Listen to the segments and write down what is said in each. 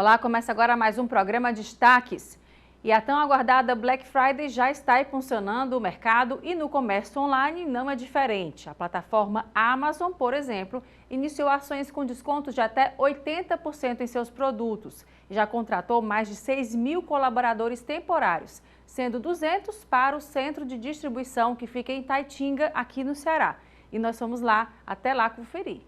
Olá, começa agora mais um programa Destaques. E a tão aguardada Black Friday já está funcionando no mercado e no comércio online não é diferente. A plataforma Amazon, por exemplo, iniciou ações com descontos de até 80% em seus produtos e já contratou mais de 6 mil colaboradores temporários, sendo 200 para o centro de distribuição que fica em Itaitinga, aqui no Ceará. E nós fomos lá, até lá conferir.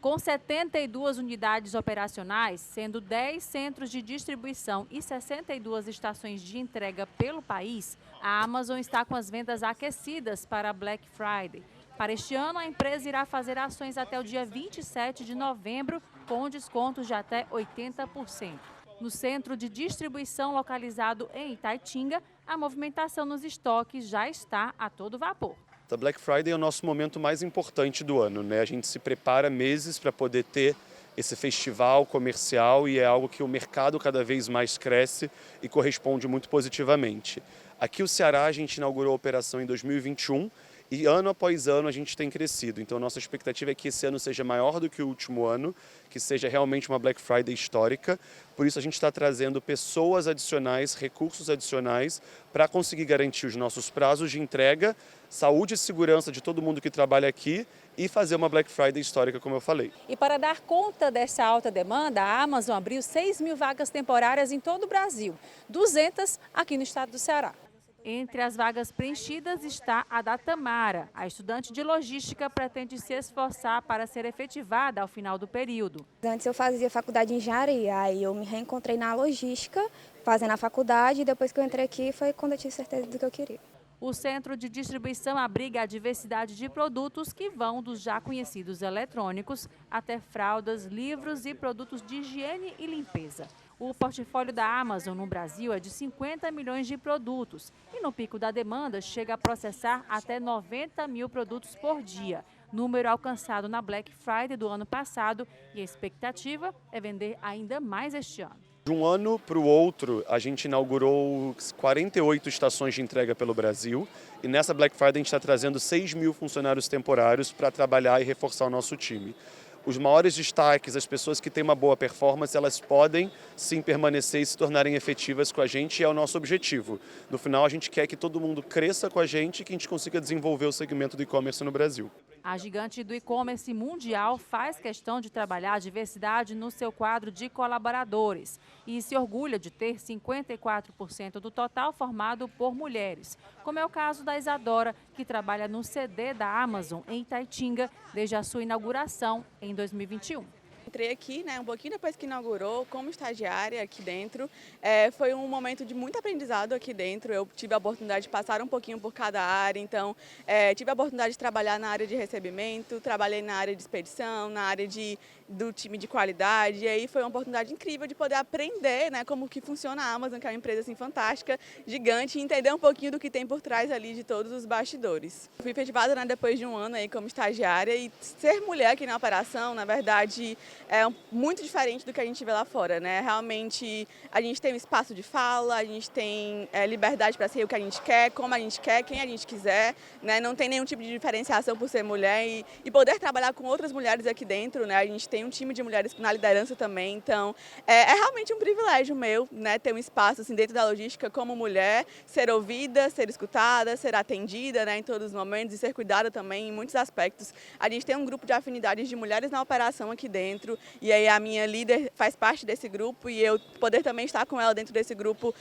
Com 72 unidades operacionais, sendo 10 centros de distribuição e 62 estações de entrega pelo país, a Amazon está com as vendas aquecidas para a Black Friday. Para este ano, a empresa irá fazer ações até o dia 27 de novembro, com descontos de até 80%. No centro de distribuição localizado em Itaitinga, a movimentação nos estoques já está a todo vapor. A Black Friday é o nosso momento mais importante do ano, né? A gente se prepara meses para poder ter esse festival comercial e é algo que o mercado cada vez mais cresce e corresponde muito positivamente. Aqui o Ceará, a gente inaugurou a operação em 2021 e ano após ano a gente tem crescido. Então nossa expectativa é que esse ano seja maior do que o último ano, que seja realmente uma Black Friday histórica. Por isso a gente está trazendo pessoas adicionais, recursos adicionais para conseguir garantir os nossos prazos de entrega, saúde e segurança de todo mundo que trabalha aqui e fazer uma Black Friday histórica, como eu falei. E para dar conta dessa alta demanda, a Amazon abriu 6 mil vagas temporárias em todo o Brasil, 200 aqui no estado do Ceará. Entre as vagas preenchidas está a da Tamara. A estudante de logística pretende se esforçar para ser efetivada ao final do período. Antes eu fazia faculdade de engenharia, aí eu me reencontrei na logística, fazendo a faculdade, e depois que eu entrei aqui foi quando eu tive certeza do que eu queria. O centro de distribuição abriga a diversidade de produtos que vão dos já conhecidos eletrônicos até fraldas, livros e produtos de higiene e limpeza. O portfólio da Amazon no Brasil é de 50 milhões de produtos e no pico da demanda chega a processar até 90 mil produtos por dia, número alcançado na Black Friday do ano passado, e a expectativa é vender ainda mais este ano. De um ano para o outro, a gente inaugurou 48 estações de entrega pelo Brasil e nessa Black Friday a gente está trazendo 6 mil funcionários temporários para trabalhar e reforçar o nosso time. Os maiores destaques, as pessoas que têm uma boa performance, elas podem sim permanecer e se tornarem efetivas com a gente, e é o nosso objetivo. No final, a gente quer que todo mundo cresça com a gente e que a gente consiga desenvolver o segmento do e-commerce no Brasil. A gigante do e-commerce mundial faz questão de trabalhar a diversidade no seu quadro de colaboradores e se orgulha de ter 54% do total formado por mulheres, como é o caso da Isadora, que trabalha no CD da Amazon em Itaitinga desde a sua inauguração em 2021. Entrei aqui, um pouquinho depois que inaugurou, como estagiária aqui dentro. Foi um momento de muito aprendizado aqui dentro. Eu tive a oportunidade de passar um pouquinho por cada área, então tive a oportunidade de trabalhar na área de recebimento, trabalhei na área de expedição, na área do time de qualidade, e aí foi uma oportunidade incrível de poder aprender como que funciona a Amazon, que é uma empresa assim, fantástica, gigante, e entender um pouquinho do que tem por trás ali de todos os bastidores. Fui efetivada depois de um ano aí como estagiária, e ser mulher aqui na operação, na verdade, é muito diferente do que a gente vê lá fora, né? Realmente a gente tem um espaço de fala, a gente tem liberdade para ser o que a gente quer, como a gente quer, quem a gente quiser, né? Não tem nenhum tipo de diferenciação por ser mulher e poder trabalhar com outras mulheres aqui dentro, né? A gente tem um time de mulheres na liderança também, então é realmente um privilégio meu, né? Ter um espaço assim, dentro da logística como mulher, ser ouvida, ser escutada, ser atendida, né? Em todos os momentos e ser cuidada também em muitos aspectos. A gente tem um grupo de afinidades de mulheres na operação aqui dentro. E aí a minha líder faz parte desse grupo e eu poder também estar com ela dentro desse grupo,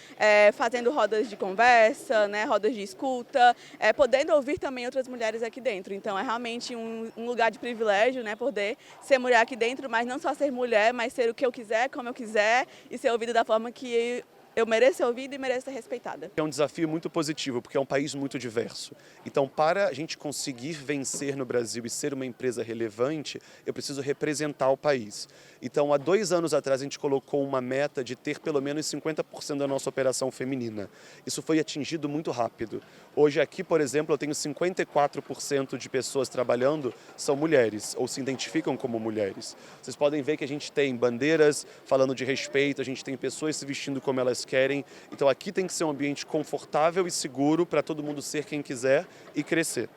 fazendo rodas de conversa, né, rodas de escuta, podendo ouvir também outras mulheres aqui dentro. Então é realmente um lugar de privilégio, né, poder ser mulher aqui dentro, mas não só ser mulher, mas ser o que eu quiser, como eu quiser e ser ouvida da forma que eu mereço ser ouvida e mereço ser respeitada. É um desafio muito positivo, porque é um país muito diverso. Então, para a gente conseguir vencer no Brasil e ser uma empresa relevante, eu preciso representar o país. Então, há 2 anos atrás, a gente colocou uma meta de ter pelo menos 50% da nossa operação feminina. Isso foi atingido muito rápido. Hoje aqui, por exemplo, eu tenho 54% de pessoas trabalhando são mulheres, ou se identificam como mulheres. Vocês podem ver que a gente tem bandeiras falando de respeito, a gente tem pessoas se vestindo como elas querem. Então aqui tem que ser um ambiente confortável e seguro para todo mundo ser quem quiser e crescer.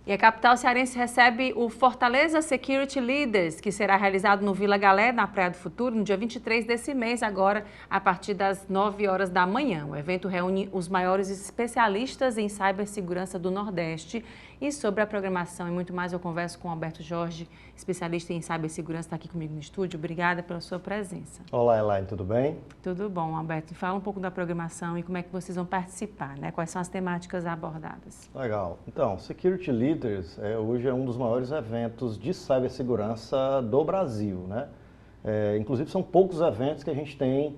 E a capital cearense recebe o Fortaleza Security Leaders, que será realizado no Vila Galé, na Praia do Futuro, no dia 23 desse mês, agora, a partir das 9 horas da manhã. O evento reúne os maiores especialistas em cibersegurança do Nordeste. E sobre a programação e muito mais, eu converso com Alberto Jorge, especialista em cibersegurança, está aqui comigo no estúdio. Obrigada pela sua presença. Olá, Elaine, tudo bem? Tudo bom, Alberto. Fala um pouco da programação e como é que vocês vão participar, né? Quais são as temáticas abordadas? Legal. Então, Security Leaders hoje é um dos maiores eventos de cibersegurança do Brasil, né? Inclusive, são poucos eventos que a gente tem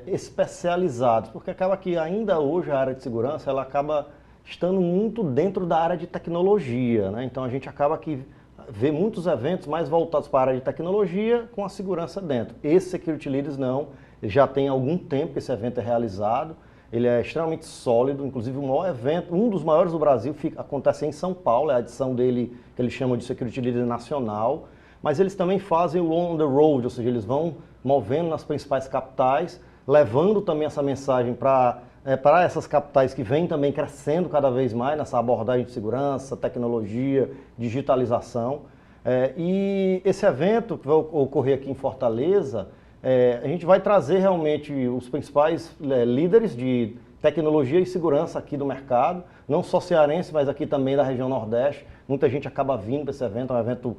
especializados, porque acaba que ainda hoje a área de segurança, ela acaba estando muito dentro da área de tecnologia, né? Então, a gente acaba que vê muitos eventos mais voltados para a área de tecnologia com a segurança dentro. Esse Security Leaders não, já tem algum tempo que esse evento é realizado, ele é extremamente sólido, inclusive o maior evento, um dos maiores do Brasil, acontece em São Paulo, é a edição dele que eles chamam de Security Leader Nacional, mas eles também fazem o on the road, ou seja, eles vão movendo nas principais capitais, levando também essa mensagem para essas capitais que vêm também crescendo cada vez mais nessa abordagem de segurança, tecnologia, digitalização. E esse evento que vai ocorrer aqui em Fortaleza, a gente vai trazer realmente os principais líderes de tecnologia e segurança aqui do mercado, não só cearense, mas aqui também da região Nordeste. Muita gente acaba vindo para esse evento, é um evento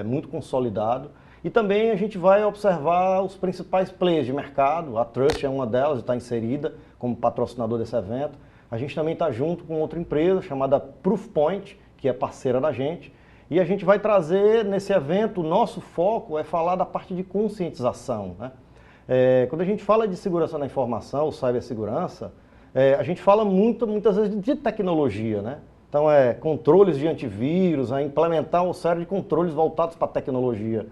muito consolidado. E também a gente vai observar os principais players de mercado, a Trust é uma delas, está inserida como patrocinador desse evento. A gente também está junto com outra empresa chamada Proofpoint, que é parceira da gente. E a gente vai trazer nesse evento, o nosso foco é falar da parte de conscientização, né? Quando a gente fala de segurança da informação, ou cibersegurança, a gente fala muitas vezes de tecnologia, né? Então, controles de antivírus, implementar uma série de controles voltados para a tecnologia.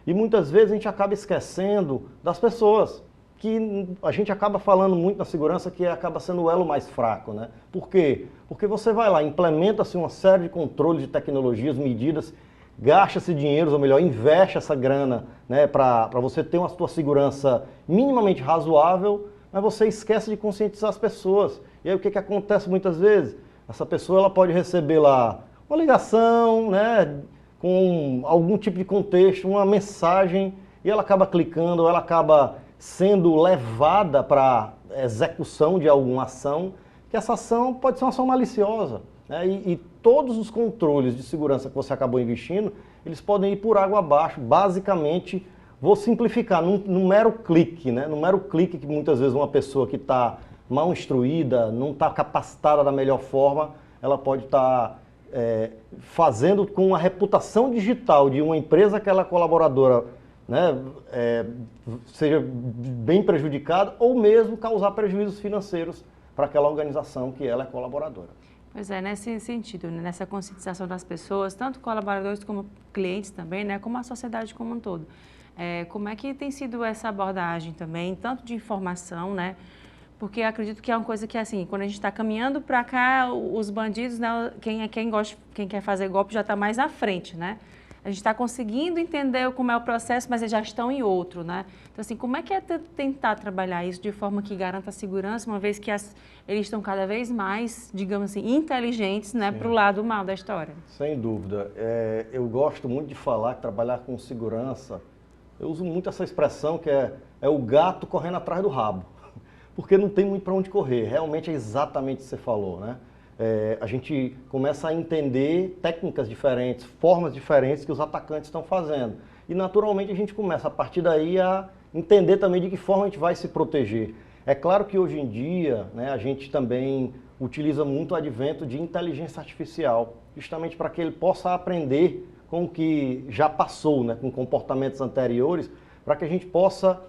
E muitas vezes a gente acaba esquecendo das pessoas, que a gente acaba falando muito na segurança que acaba sendo o elo mais fraco, né? Por quê? Porque você vai lá, implementa-se uma série de controles de tecnologias, medidas, gasta-se dinheiro, ou melhor, investe essa grana, né, para você ter uma sua segurança minimamente razoável, mas você esquece de conscientizar as pessoas. E aí o que acontece muitas vezes? Essa pessoa ela pode receber lá uma ligação, né, com algum tipo de contexto, uma mensagem, e ela acaba clicando, ou ela acaba sendo levada para execução de alguma ação, que essa ação pode ser uma ação maliciosa, né? E todos os controles de segurança que você acabou investindo, eles podem ir por água abaixo. Basicamente, vou simplificar, num mero clique, né? Num mero clique que muitas vezes uma pessoa que está mal instruída, não está capacitada da melhor forma, ela pode estar fazendo com a reputação digital de uma empresa que ela é colaboradora, né, seja bem prejudicada ou mesmo causar prejuízos financeiros para aquela organização que ela é colaboradora. Pois é, nesse sentido, né, nessa conscientização das pessoas, tanto colaboradores como clientes também, né, como a sociedade como um todo. Como é que tem sido essa abordagem também, tanto de informação, né? Porque acredito que é uma coisa que, assim, quando a gente está caminhando para cá, os bandidos, né, quem quer fazer golpe já está mais à frente, né? A gente está conseguindo entender como é o processo, mas eles já estão em outro, né? Então, assim, como é que é tentar trabalhar isso de forma que garanta a segurança, uma vez que eles estão cada vez mais, digamos assim, inteligentes, né, para o lado mal da história? Sem dúvida. Eu gosto muito de falar que trabalhar com segurança, eu uso muito essa expressão que é o gato correndo atrás do rabo. Porque não tem muito para onde correr, realmente é exatamente o que você falou, né? A gente começa a entender técnicas diferentes, formas diferentes que os atacantes estão fazendo. E naturalmente a gente começa a partir daí a entender também de que forma a gente vai se proteger. É claro que hoje em dia, né, a gente também utiliza muito o advento de inteligência artificial, justamente para que ele possa aprender com o que já passou, né, com comportamentos anteriores, para que a gente possa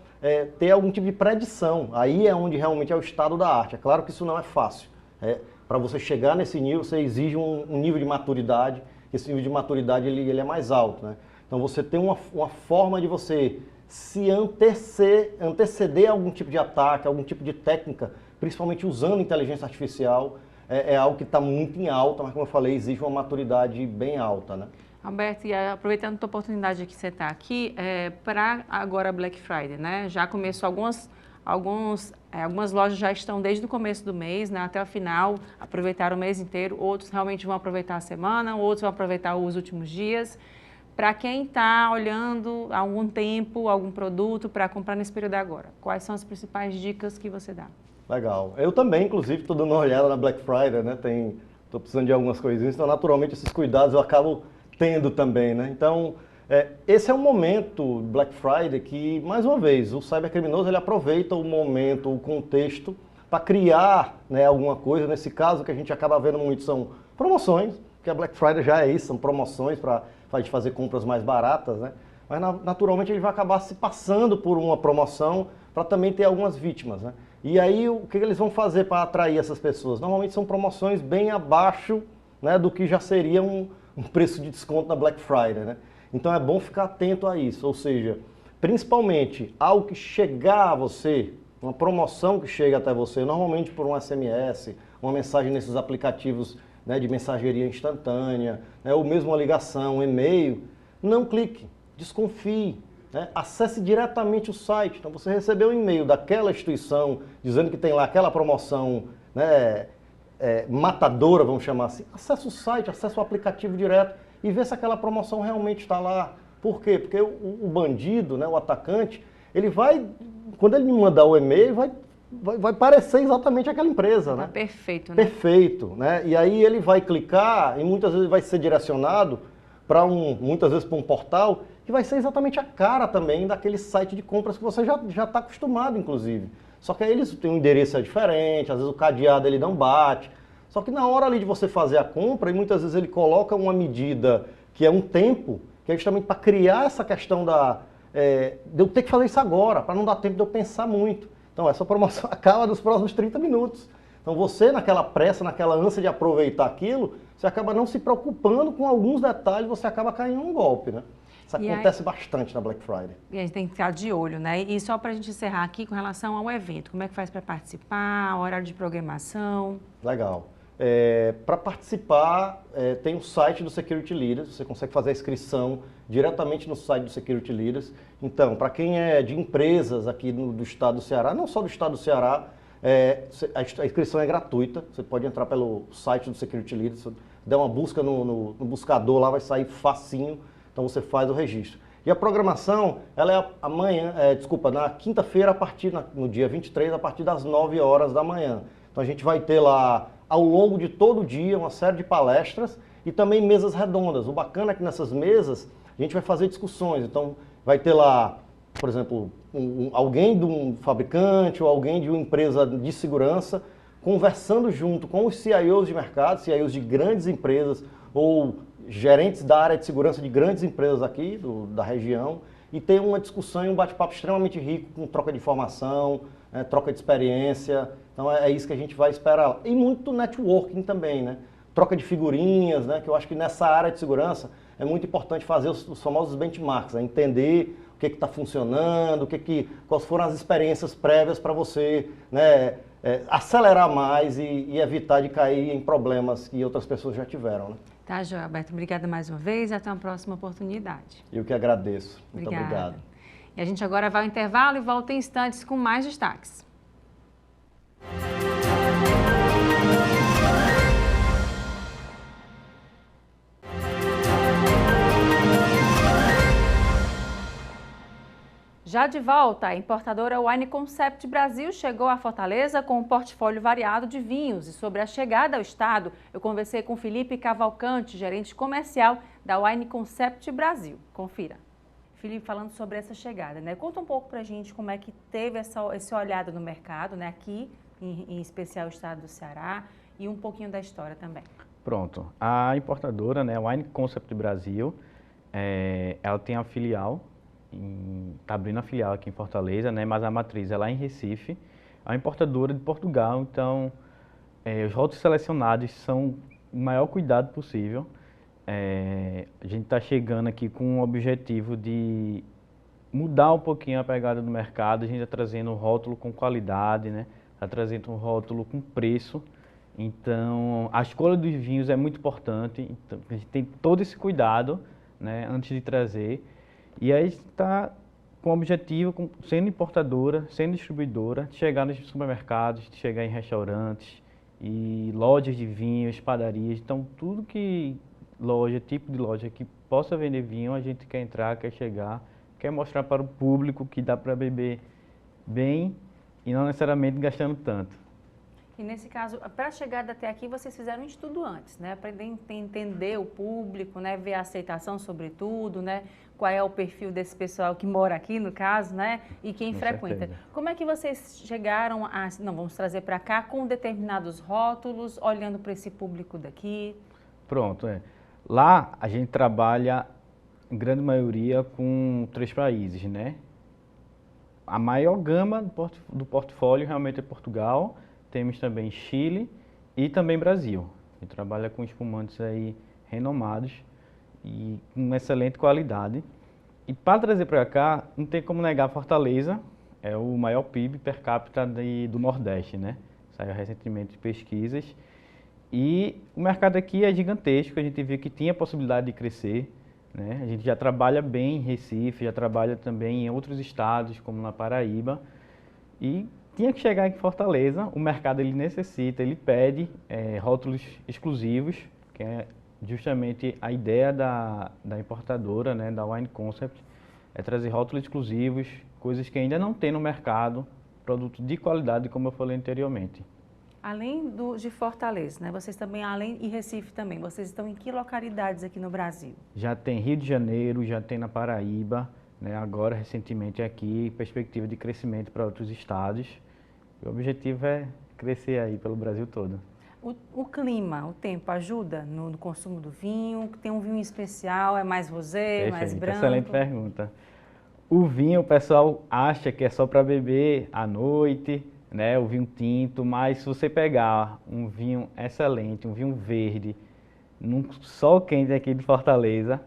ter algum tipo de predição. Aí é onde realmente é o estado da arte. É claro que isso não é fácil. Para você chegar nesse nível, você exige um nível de maturidade. Esse nível de maturidade ele é mais alto, né? Então você tem uma forma de você se anteceder a algum tipo de ataque, algum tipo de técnica, principalmente usando inteligência artificial, é algo que está muito em alta, mas como eu falei, exige uma maturidade bem alta, né? Alberto, e aproveitando a tua oportunidade que você está aqui, para agora Black Friday, né? Já começou Algumas lojas já estão desde o começo do mês, né, até o final, aproveitaram o mês inteiro, outros realmente vão aproveitar a semana, outros vão aproveitar os últimos dias. Para quem está olhando há algum tempo, algum produto para comprar nesse período agora, quais são as principais dicas que você dá? Legal. Eu também, inclusive, estou dando uma olhada na Black Friday, né? Estou precisando de algumas coisinhas, então naturalmente esses cuidados eu acabo tendo também, né? Então, esse é um momento, Black Friday, que, mais uma vez, o cybercriminoso ele aproveita o momento, o contexto, para criar, né, alguma coisa. Nesse caso, o que a gente acaba vendo muito são promoções, que a Black Friday já é isso, são promoções para a gente fazer compras mais baratas, né? Mas naturalmente ele vai acabar se passando por uma promoção para também ter algumas vítimas, né? E aí o que eles vão fazer para atrair essas pessoas? Normalmente são promoções bem abaixo, né, do que já seria um preço de desconto na Black Friday, né? Então é bom ficar atento a isso, ou seja, principalmente algo que chegar a você, uma promoção que chega até você, normalmente por um SMS, uma mensagem nesses aplicativos, né, de mensageria instantânea, né, ou mesmo uma ligação, um e-mail, não clique, desconfie, né, acesse diretamente o site. Então você recebeu um e-mail daquela instituição dizendo que tem lá aquela promoção, né, matadora, vamos chamar assim, acesse o site, acesse o aplicativo direto e vê se aquela promoção realmente está lá. Por quê? Porque o bandido, né, o atacante, ele vai, quando ele me mandar o e-mail, vai parecer exatamente aquela empresa, né? Perfeito, né? Perfeito, né? E aí ele vai clicar e muitas vezes vai ser direcionado para muitas vezes para um portal que vai ser exatamente a cara também daquele site de compras que você já está acostumado, inclusive. Só que aí eles têm um endereço diferente, às vezes o cadeado ele não bate. Só que na hora ali de você fazer a compra, e muitas vezes ele coloca uma medida que é um tempo, que é justamente para criar essa questão de eu ter que fazer isso agora, para não dar tempo de eu pensar muito. Então essa promoção acaba nos próximos 30 minutos. Então você, naquela pressa, naquela ânsia de aproveitar aquilo, você acaba não se preocupando com alguns detalhes, você acaba caindo num golpe, né? Isso acontece bastante na Black Friday. E a gente tem que ficar de olho, né? E só para a gente encerrar aqui com relação ao evento, como é que faz para participar, horário de programação? Legal. Para participar, tem o site do Security Leaders, você consegue fazer a inscrição diretamente no site do Security Leaders. Então, para quem é de empresas aqui do estado do Ceará, não só do estado do Ceará, a inscrição é gratuita, você pode entrar pelo site do Security Leaders, se der uma busca no buscador lá, vai sair facinho, então você faz o registro. E a programação, ela é na quinta-feira, no dia 23, a partir das 9 horas da manhã. Então a gente vai ter lá, ao longo de todo o dia, uma série de palestras e também mesas redondas. O bacana é que nessas mesas a gente vai fazer discussões. Então vai ter lá, por exemplo, alguém de um fabricante ou alguém de uma empresa de segurança conversando junto com os CIOs de mercado, CIOs de grandes empresas ou gerentes da área de segurança de grandes empresas aqui da região, e ter uma discussão e um bate-papo extremamente rico, com troca de informação, troca de experiência. Então é isso que a gente vai esperar. E muito networking também, né? Troca de figurinhas, né? Que eu acho que nessa área de segurança é muito importante fazer os famosos benchmarks, né? Entender o que está funcionando, quais foram as experiências prévias para você, né, acelerar mais e evitar de cair em problemas que outras pessoas já tiveram, né? Tá, Joel Alberto, obrigada mais uma vez e até uma próxima oportunidade. Eu que agradeço. Muito Obrigada. obrigado. E a gente agora vai ao intervalo e volta em instantes com mais destaques. Já de volta, a importadora Wine Concept Brasil chegou a Fortaleza com um portfólio variado de vinhos. E sobre a chegada ao estado, eu conversei com Felipe Cavalcante, gerente comercial da Wine Concept Brasil. Confira. Felipe, falando sobre essa chegada, né? Conta um pouco pra gente como é que teve essa olhada no mercado, né? Aqui, em especial o estado do Ceará, e um pouquinho da história também. Pronto. A importadora, né, Wine Concept Brasil, ela tem a filial, está abrindo a filial aqui em Fortaleza, né, mas a matriz é lá em Recife, a importadora de Portugal. Então, os rótulos selecionados são o maior cuidado possível. A gente está chegando aqui com o objetivo de mudar um pouquinho a pegada do mercado. A gente está trazendo um rótulo com qualidade, né? Está trazendo um rótulo com preço. Então, a escolha dos vinhos é muito importante. Então, a gente tem todo esse cuidado, né, antes de trazer. E aí está com o objetivo, sendo importadora, sendo distribuidora, de chegar nos supermercados, de chegar em restaurantes e lojas de vinhos, padarias. Então, tudo que tipo de loja que possa vender vinho, a gente quer entrar, quer chegar, quer mostrar para o público que dá para beber bem e não necessariamente gastando tanto. E nesse caso, para a chegada até aqui, vocês fizeram um estudo antes, né? Para entender o público, né? Ver a aceitação sobretudo, né? Qual é o perfil desse pessoal que mora aqui, no caso, né? E quem frequenta. Certeza. Como é que vocês chegaram a... Não, vamos trazer para cá com determinados rótulos, olhando para esse público daqui? Pronto, Lá a gente trabalha, em grande maioria, com 3 países, né? A maior gama do portfólio realmente é Portugal. Temos também Chile e também Brasil. A gente trabalha com espumantes aí renomados e com excelente qualidade. E para trazer para cá, não tem como negar, Fortaleza é o maior PIB per capita do Nordeste, né? Saiu recentemente de pesquisas. E o mercado aqui é gigantesco, a gente viu que tinha possibilidade de crescer, né? A gente já trabalha bem em Recife, já trabalha também em outros estados, como na Paraíba. E tinha que chegar aqui em Fortaleza, o mercado ele necessita, ele pede rótulos exclusivos, que é justamente a ideia da importadora, né, da Wine Concept, é trazer rótulos exclusivos, coisas que ainda não tem no mercado, produtos de qualidade, como eu falei anteriormente. Além de Fortaleza, né? Vocês também, e Recife também, vocês estão em que localidades aqui no Brasil? Já tem Rio de Janeiro, já tem na Paraíba, né? Agora, recentemente aqui, perspectiva de crescimento para outros estados. O objetivo é crescer aí pelo Brasil todo. O clima, o tempo ajuda no consumo do vinho? Tem um vinho especial, é mais rosé, mais branco? Excelente pergunta. O vinho, o pessoal acha que é só para beber à noite, né? O vinho tinto, mas se você pegar um vinho excelente, um vinho verde, num sol quente aqui de Fortaleza,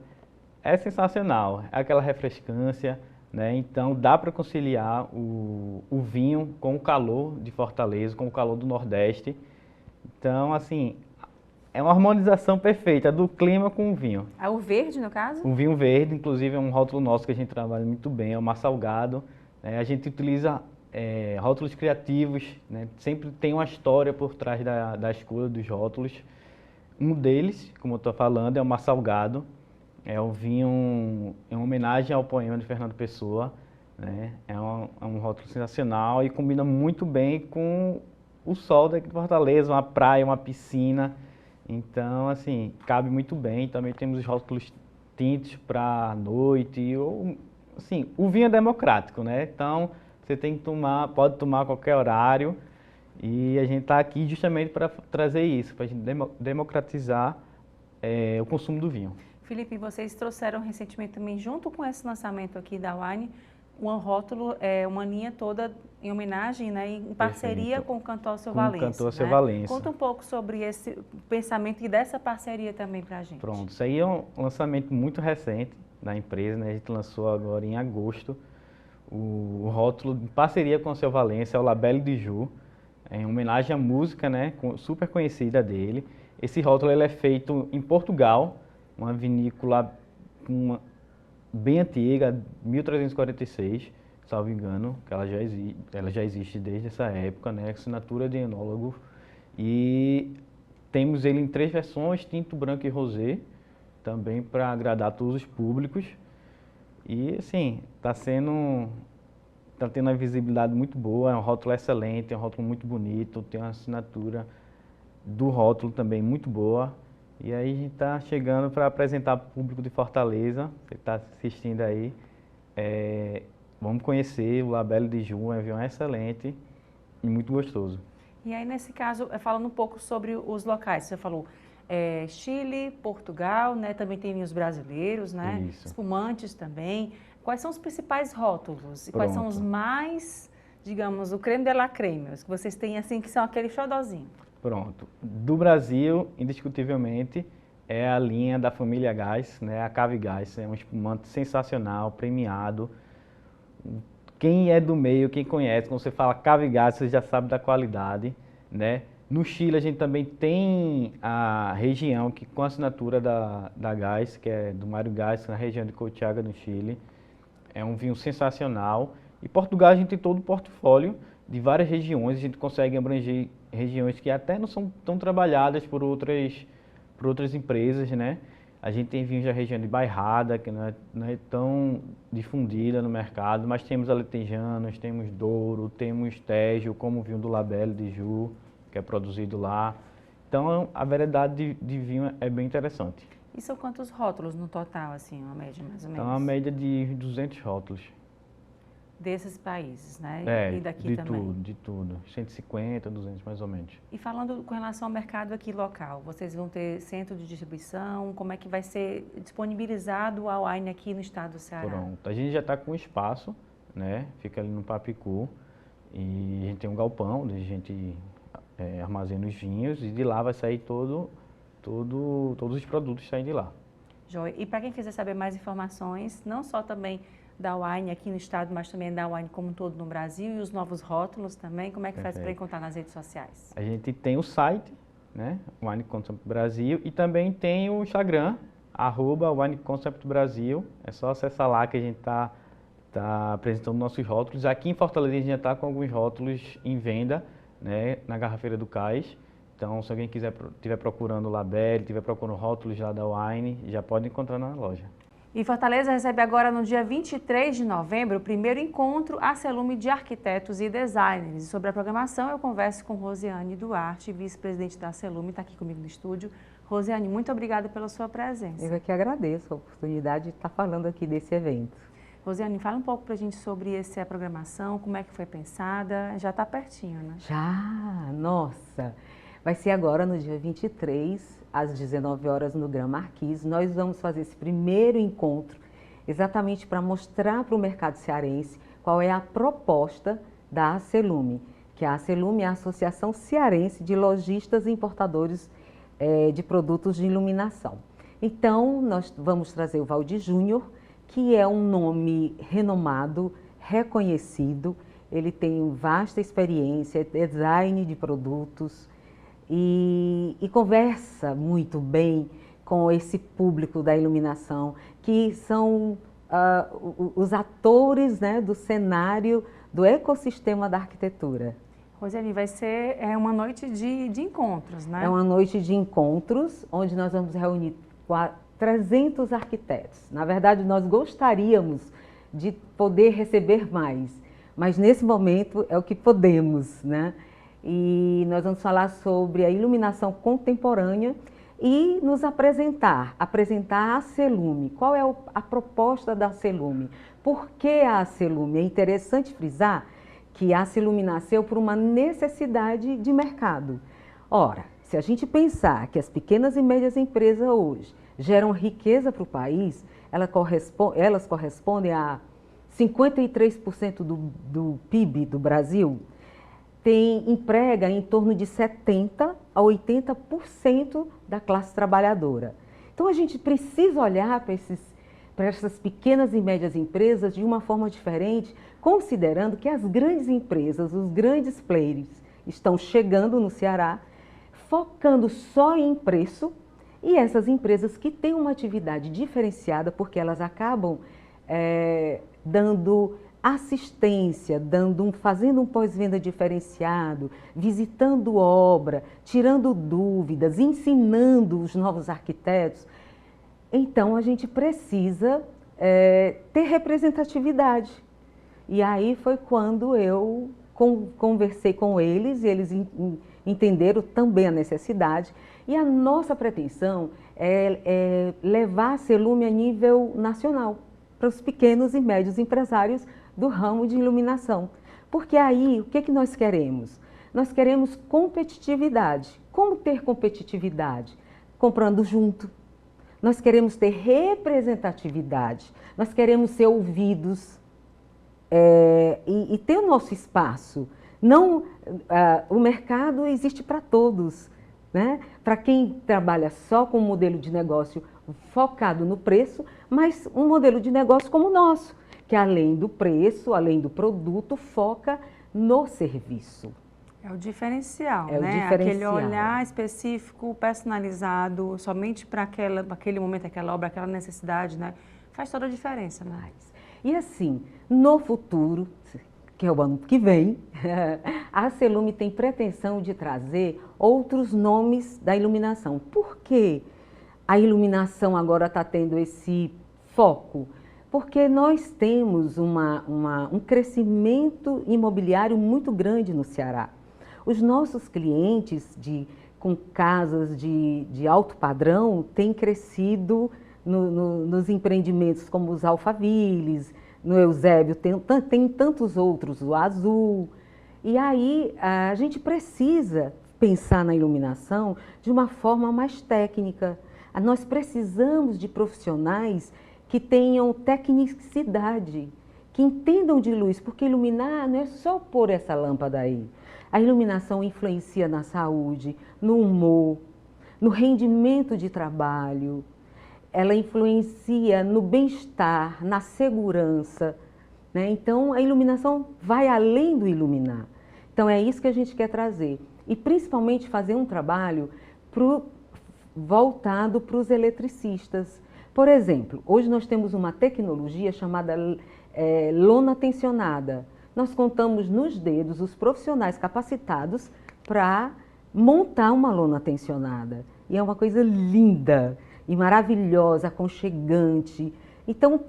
é sensacional. É aquela refrescância, né? Então dá para conciliar o vinho com o calor de Fortaleza, com o calor do Nordeste. Então, assim, é uma harmonização perfeita do clima com o vinho. Ah, o verde, no caso? O vinho verde, inclusive, é um rótulo nosso que a gente trabalha muito bem, é o Mar Salgado. A gente utiliza rótulos criativos, né? Sempre tem uma história por trás da escolha dos rótulos. Um deles, como eu estou falando, é o Mar Salgado. É um vinho em homenagem ao poema de Fernando Pessoa, né? É um rótulo sensacional e combina muito bem com o sol daqui de Fortaleza, uma praia, uma piscina. Então, assim, cabe muito bem. Também temos os rótulos tintos para a noite. Assim, o vinho é democrático, né? Então, você tem que tomar, pode tomar a qualquer horário. E a gente está aqui justamente para trazer isso, para a gente democratizar o consumo do vinho. Felipe, vocês trouxeram recentemente também, junto com esse lançamento aqui da Wine, um rótulo, uma linha toda em homenagem, né, em parceria com o cantor Alceu Valença. Com o cantor Alceu Valença. Conta um pouco sobre esse pensamento e dessa parceria também para a gente. Pronto, isso aí é um lançamento muito recente da empresa, né? A gente lançou agora em agosto o rótulo em parceria com o Alceu Valença, é o Labelle de Ju, em homenagem à música, né, super conhecida dele. Esse rótulo ele é feito em Portugal, uma vinícola bem antiga, 1346, salvo engano, que ela já existe desde essa época, né? Assinatura de enólogo. E temos ele em 3 versões, tinto, branco e rosé, também para agradar todos os públicos. E assim, tá tendo uma visibilidade muito boa, é um rótulo excelente, é um rótulo muito bonito, tem uma assinatura do rótulo também muito boa. E aí a gente está chegando para apresentar para o público de Fortaleza, você está assistindo aí, vamos conhecer o Labelle de Ju, é um vinho excelente e muito gostoso. E aí nesse caso, falando um pouco sobre os locais, você falou Chile, Portugal, né? Também tem vinhos brasileiros, né? Isso. Espumantes também. Quais são os principais rótulos? E quais são os mais, digamos, o creme de la creme, os que vocês têm assim, que são aquele xodozinho? Pronto. Do Brasil, indiscutivelmente, é a linha da família Gás, né? A Cave Gás, é um espumante sensacional, premiado. Quem é do meio, quem conhece, quando você fala Cave Gás, você já sabe da qualidade, né? No Chile, a gente também tem a região que com a assinatura da Gás, que é do Mário Gás, na região de Cochaga, no Chile. É um vinho sensacional. E Portugal a gente tem todo o portfólio de várias regiões. A gente consegue abranger regiões que até não são tão trabalhadas por outras empresas, né? A gente tem vinhos da região de Bairrada, que não é tão difundida no mercado, mas temos Aletejanos, temos Douro, temos Tejo, como o vinho do Labelle de Ju, que é produzido lá. Então, a variedade de vinho é bem interessante. E são quantos rótulos no total, assim, uma média mais ou menos? Então, uma média de 200 rótulos. Desses países, né? É, e daqui de também. tudo, de tudo. 150, 200 mais ou menos. E falando com relação ao mercado aqui local, vocês vão ter centro de distribuição? Como é que vai ser disponibilizado a wine aqui no estado do Ceará? Pronto. A gente já está com espaço, né? Fica ali no Papicu. E a gente tem um galpão onde a gente armazena os vinhos e de lá vai sair todos os produtos saem de lá. Joia. E para quem quiser saber mais informações, não só também da wine aqui no estado, mas também da wine como um todo no Brasil e os novos rótulos também, como é que faz para encontrar nas redes sociais? A gente tem o site, né? Wine Concept Brasil, e também tem o Instagram, @Wine Concept Brasil. É só acessar lá que a gente está apresentando nossos rótulos. Aqui em Fortaleza a gente já está com alguns rótulos em venda, né? Na Garrafeira do Cais. Então, se alguém estiver procurando o Labelle, estiver procurando rótulos lá da Wine, já pode encontrar na loja. E Fortaleza recebe agora, no dia 23 de novembro, o primeiro encontro Acelume de Arquitetos e Designers. E sobre a programação, eu converso com Rosiane Duarte, vice-presidente da Acelume, está aqui comigo no estúdio. Rosiane, muito obrigada pela sua presença. Eu que agradeço a oportunidade de estar falando aqui desse evento. Rosiane, fala um pouco para a gente sobre essa programação, como é que foi pensada, já está pertinho, né? Já, nossa! Vai ser agora no dia 23, às 19 horas no Gran Marquis. Nós vamos fazer esse primeiro encontro exatamente para mostrar para o mercado cearense qual é a proposta da Acelume, que a Acelume é a Associação Cearense de Lojistas e Importadores de Produtos de Iluminação. Então, nós vamos trazer o Valdir Júnior, que é um nome renomado, reconhecido. Ele tem vasta experiência, design de produtos, e conversa muito bem com esse público da iluminação, que são os atores, né, do cenário, do ecossistema da arquitetura. Rosiane, vai ser uma noite de encontros, né? É uma noite de encontros, onde nós vamos reunir 300 arquitetos. Na verdade, nós gostaríamos de poder receber mais, mas nesse momento é o que podemos, né? E nós vamos falar sobre a iluminação contemporânea e nos apresentar a Acelume. Qual é a proposta da Acelume? Por que a Acelume? É interessante frisar que a Acelume nasceu por uma necessidade de mercado. Ora, se a gente pensar que as pequenas e médias empresas hoje geram riqueza para o país, elas correspondem a 53% do PIB do Brasil, emprega em torno de 70% a 80% da classe trabalhadora. Então, a gente precisa olhar para essas pequenas e médias empresas de uma forma diferente, considerando que as grandes empresas, os grandes players, estão chegando no Ceará, focando só em preço, e essas empresas que têm uma atividade diferenciada, porque elas acabam dando assistência, fazendo um pós-venda diferenciado, visitando obra, tirando dúvidas, ensinando os novos arquitetos. Então, a gente precisa ter representatividade. E aí foi quando eu conversei com eles, e eles entenderam também a necessidade. E a nossa pretensão é levar a Acelume a nível nacional, para os pequenos e médios empresários do ramo de iluminação. Porque aí, o que nós queremos? Nós queremos competitividade. Como ter competitividade? Comprando junto. Nós queremos ter representatividade. Nós queremos ser ouvidos e ter o nosso espaço. O mercado existe para todos, né? Para quem trabalha só com um modelo de negócio focado no preço, mas um modelo de negócio como o nosso, que além do preço, além do produto, foca no serviço. É o diferencial, né? O diferencial. Aquele olhar específico, personalizado, somente para aquele momento, aquela obra, aquela necessidade, né? Faz toda a diferença, né? E assim, no futuro, que é o ano que vem, a Celume tem pretensão de trazer outros nomes da iluminação. Por que a iluminação agora está tendo esse foco? Porque nós temos um crescimento imobiliário muito grande no Ceará. Os nossos clientes com casas de alto padrão têm crescido nos empreendimentos como os Alphavilles, no Eusébio, tem tantos outros, o Azul. E aí a gente precisa pensar na iluminação de uma forma mais técnica. Nós precisamos de profissionais que tenham tecnicidade, que entendam de luz, porque iluminar não é só pôr essa lâmpada aí. A iluminação influencia na saúde, no humor, no rendimento de trabalho, ela influencia no bem-estar, na segurança, né? Então, a iluminação vai além do iluminar. Então, é isso que a gente quer trazer. E, principalmente, fazer um trabalho voltado para os eletricistas. Por exemplo, hoje nós temos uma tecnologia chamada lona tensionada. Nós contamos nos dedos os profissionais capacitados para montar uma lona tensionada. E é uma coisa linda e maravilhosa, aconchegante. Então,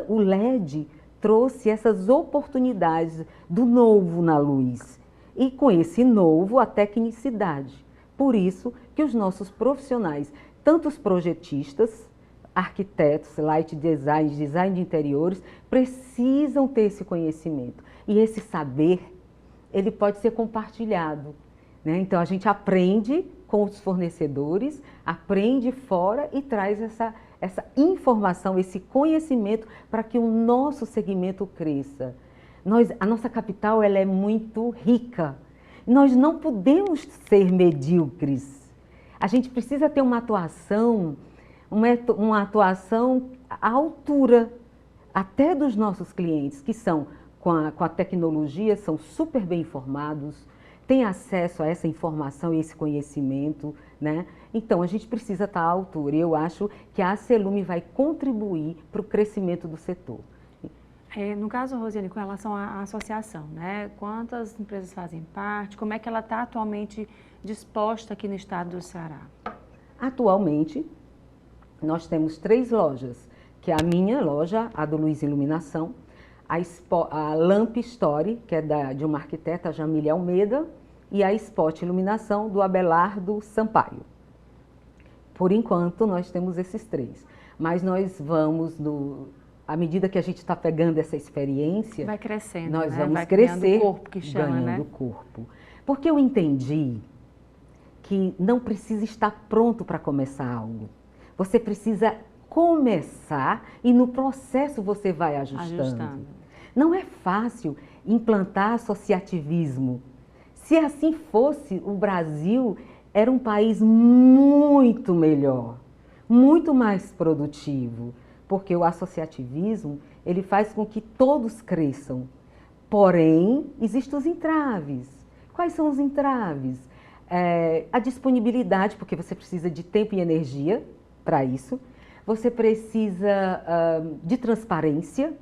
o LED trouxe essas oportunidades do novo na luz. E com esse novo, a tecnicidade. Por isso que os nossos profissionais, tanto os projetistas, arquitetos, light design, design de interiores, precisam ter esse conhecimento. E esse saber, ele pode ser compartilhado, né? Então, a gente aprende com os fornecedores, aprende fora e traz essa informação, esse conhecimento para que o nosso segmento cresça. A nossa capital ela é muito rica. Nós não podemos ser medíocres. A gente precisa ter uma atuação à altura até dos nossos clientes, que são com a tecnologia, são super bem informados, têm acesso a essa informação e esse conhecimento, né? Então, a gente precisa estar à altura e eu acho que a Celume vai contribuir para o crescimento do setor. No caso, Rosiane, com relação à associação, né? Quantas empresas fazem parte? Como é que ela está atualmente disposta aqui no estado do Ceará? Atualmente, nós temos 3 lojas, que é a minha loja, a do Luiz Iluminação, a Lamp Story, que é de uma arquiteta, Jamília Almeida, e a Spot Iluminação, do Abelardo Sampaio. Por enquanto, nós temos esses 3. Mas nós vamos, à medida que a gente está pegando essa experiência, vai crescendo, nós né? vamos vai crescer, ganhando corpo, que chama, ganhando né? corpo. Porque eu entendi que não precisa estar pronto para começar algo. Você precisa começar e no processo você vai ajustando. Não é fácil implantar associativismo. Se assim fosse, o Brasil era um país muito melhor, muito mais produtivo, porque o associativismo ele faz com que todos cresçam. Porém, existem os entraves. Quais são os entraves? A disponibilidade, porque você precisa de tempo e energia para isso. Você precisa de transparência.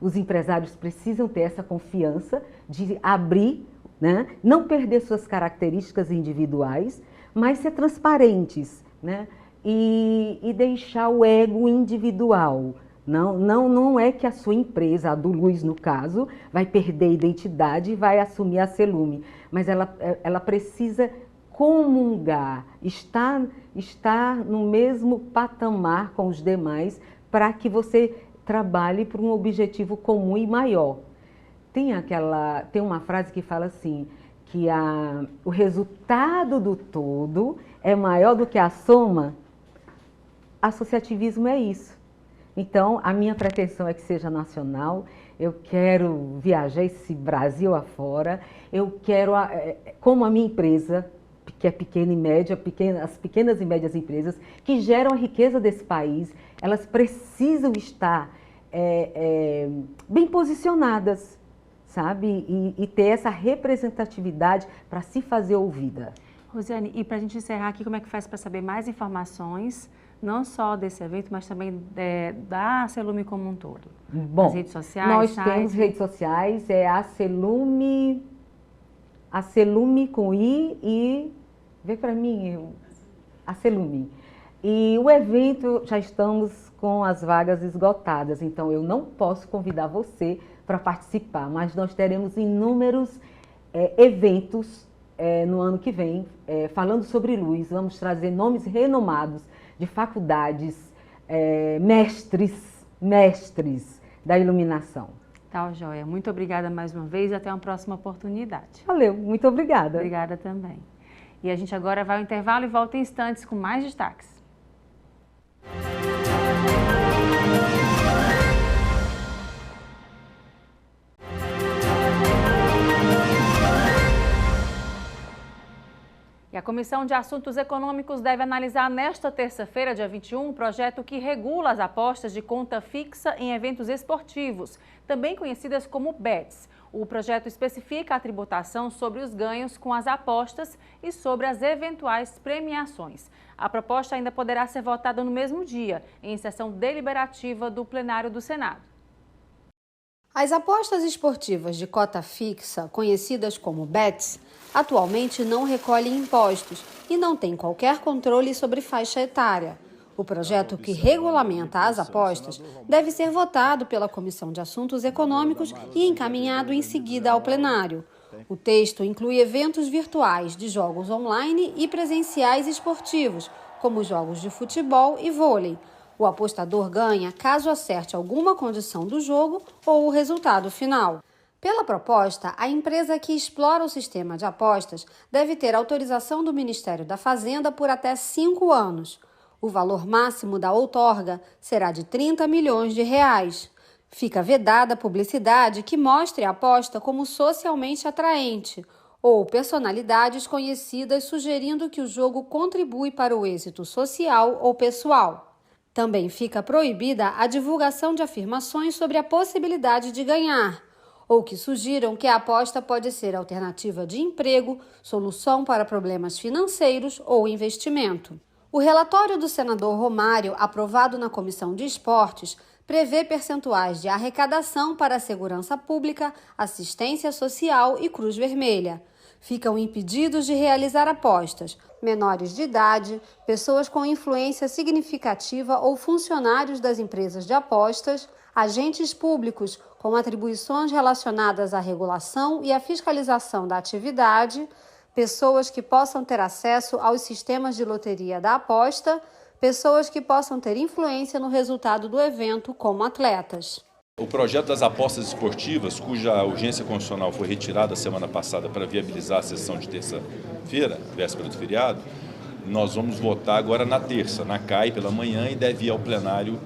Os empresários precisam ter essa confiança de abrir, né? Não perder suas características individuais, mas ser transparentes, né? E deixar o ego individual. Não é que a sua empresa, a do Luiz no caso, vai perder a identidade e vai assumir a Celume, mas ela precisa comungar, estar no mesmo patamar com os demais para que você trabalhe para um objetivo comum e maior. Tem uma frase que fala assim, que o resultado do todo é maior do que a soma. Associativismo é isso. Então, a minha pretensão é que seja nacional, eu quero viajar esse Brasil afora, eu quero, como a minha empresa, que é pequena e média, as pequenas e médias empresas que geram a riqueza desse país, elas precisam estar bem posicionadas, sabe? E ter essa representatividade para se fazer ouvida. Rosiane, e para a gente encerrar aqui, como é que faz para saber mais informações não só desse evento, mas também da Celume como um todo? Bom, as redes sociais, nós temos redes sociais, a Celume com I e, vê para mim, a Celume. E o evento, já estamos com as vagas esgotadas, então eu não posso convidar você para participar, mas nós teremos inúmeros eventos no ano que vem, falando sobre luz. Vamos trazer nomes renomados de faculdades, mestres da iluminação. Tá, joia. Muito obrigada mais uma vez e até uma próxima oportunidade. Valeu, muito obrigada. Obrigada também. E a gente agora vai ao intervalo e volta em instantes com mais destaques. E a Comissão de Assuntos Econômicos deve analisar nesta terça-feira, dia 21, um projeto que regula as apostas de conta fixa em eventos esportivos, também conhecidas como bets. O projeto especifica a tributação sobre os ganhos com as apostas e sobre as eventuais premiações. A proposta ainda poderá ser votada no mesmo dia, em sessão deliberativa do plenário do Senado. As apostas esportivas de cota fixa, conhecidas como bets, atualmente não recolhem impostos e não têm qualquer controle sobre faixa etária. O projeto que regulamenta as apostas deve ser votado pela Comissão de Assuntos Econômicos e encaminhado em seguida ao plenário. O texto inclui eventos virtuais de jogos online e presenciais esportivos, como jogos de futebol e vôlei. O apostador ganha caso acerte alguma condição do jogo ou o resultado final. Pela proposta, a empresa que explora o sistema de apostas deve ter autorização do Ministério da Fazenda por até 5 anos. O valor máximo da outorga será de 30 milhões de reais. Fica vedada a publicidade que mostre a aposta como socialmente atraente ou personalidades conhecidas sugerindo que o jogo contribui para o êxito social ou pessoal. Também fica proibida a divulgação de afirmações sobre a possibilidade de ganhar, ou que sugiram que a aposta pode ser alternativa de emprego, solução para problemas financeiros ou investimento. O relatório do senador Romário, aprovado na Comissão de Esportes, prevê percentuais de arrecadação para a segurança pública, assistência social e Cruz Vermelha. Ficam impedidos de realizar apostas menores de idade, pessoas com influência significativa ou funcionários das empresas de apostas, agentes públicos com atribuições relacionadas à regulação e à fiscalização da atividade, pessoas que possam ter acesso aos sistemas de loteria da aposta, pessoas que possam ter influência no resultado do evento, como atletas. O projeto das apostas esportivas, cuja urgência constitucional foi retirada semana passada para viabilizar a sessão de terça-feira, véspera do feriado, nós vamos votar agora na terça, na CAI pela manhã, e deve ir ao plenário